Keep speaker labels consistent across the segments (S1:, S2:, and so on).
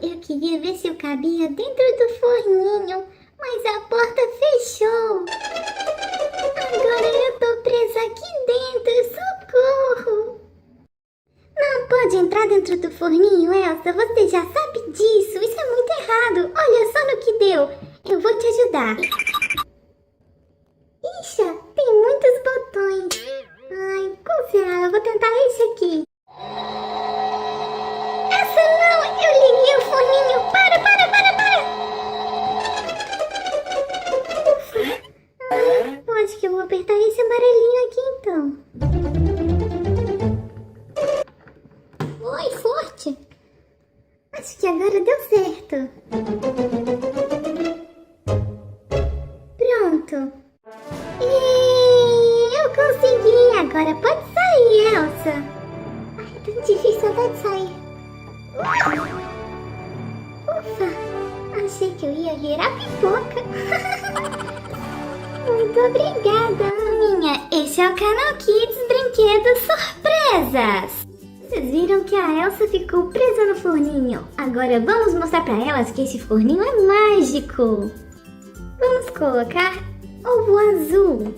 S1: eu queria ver se eu cabia dentro do forninho, mas a porta fechou. Agora eu tô presa aqui dentro, socorro! Não pode entrar dentro do forninho, Elsa, você já sabe disso, isso é muito errado. Olha só no que deu, eu vou te ajudar. Ixa, tem muitos botões. Ai, qual será? Eu vou tentar esse aqui. Essa não, eu liguei o forninho. Para. Ufa. Ai, eu acho que eu vou apertar esse amarelinho aqui então. Oi, forte. Acho que agora deu certo. Pronto. Eu consegui. Agora pode sair, Elsa. Ai, tão difícil até de sair. Ufa, achei que eu ia virar pipoca. Muito obrigada, minha. Esse é o canal Kids Brinquedos Surpresas. Vocês viram que a Elsa ficou presa no forninho. Agora vamos mostrar pra elas que esse forninho é mágico. Vamos colocar ovo azul.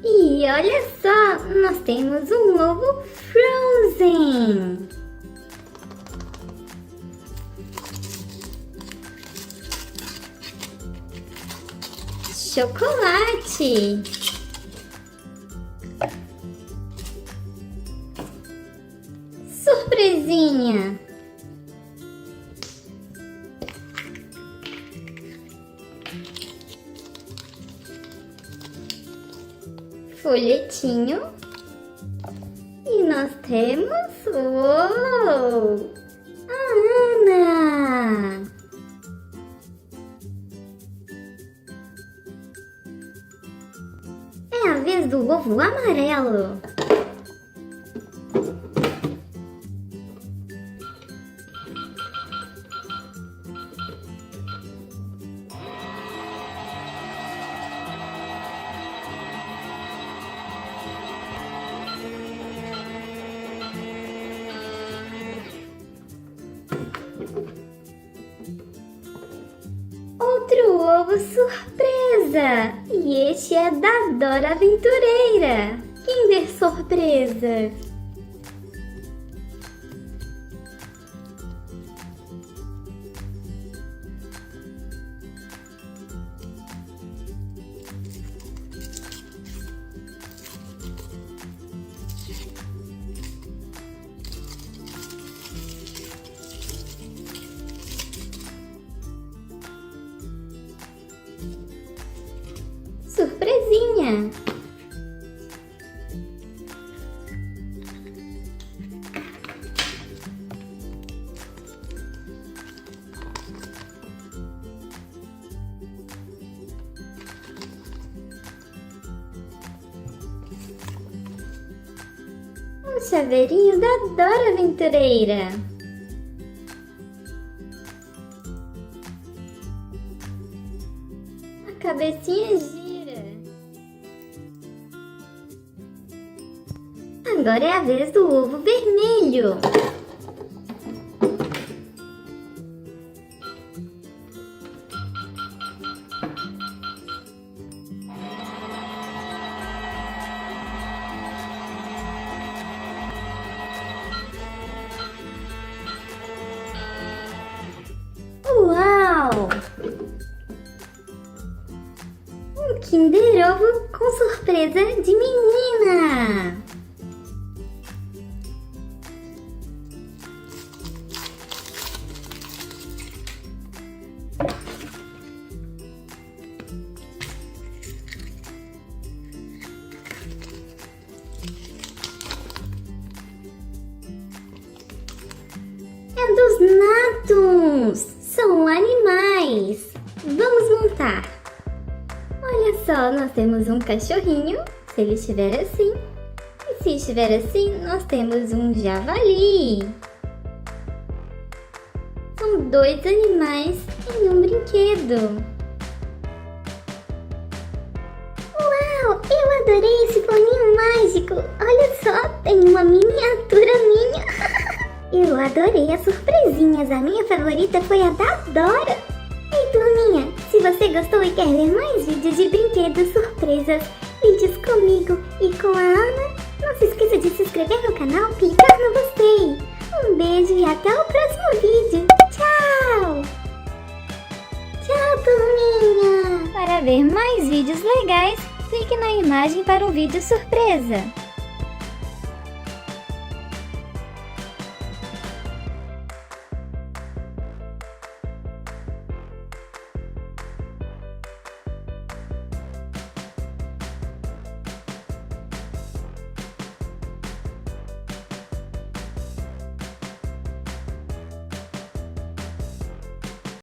S1: E olha só, nós temos um novo Frozen. Chocolate. Surpresinha. Folhetinho. E nós temos a Ana. É a vez do ovo amarelo. Outro ovo surpresa! E este é da Dora Aventureira! Kinder surpresa! Surpresinha! Um chaveirinho da Dora Aventureira! A cabecinha gira! Agora é a vez do ovo vermelho. Uau! Um Kinder Ovo com surpresa de menina! É dos natos! São animais! Vamos montar! Olha só, nós temos um cachorrinho, se ele estiver assim. E se estiver assim, nós temos um javali. São 2 animais em um brinquedo. Uau, eu adorei esse forninho mágico. Olha só, tem uma miniatura minha. Eu adorei as surpresinhas. A minha favorita foi a da Dora. Ei, turminha, se você gostou e quer ver mais vídeos de brinquedos surpresas, vídeos comigo e com a Ana, não se esqueça de se inscrever no canal, clicar no gostei. Um beijo e até o próximo vídeo. Tchau! Tchau, turminha! Para ver mais vídeos legais, clique na imagem para um vídeo surpresa.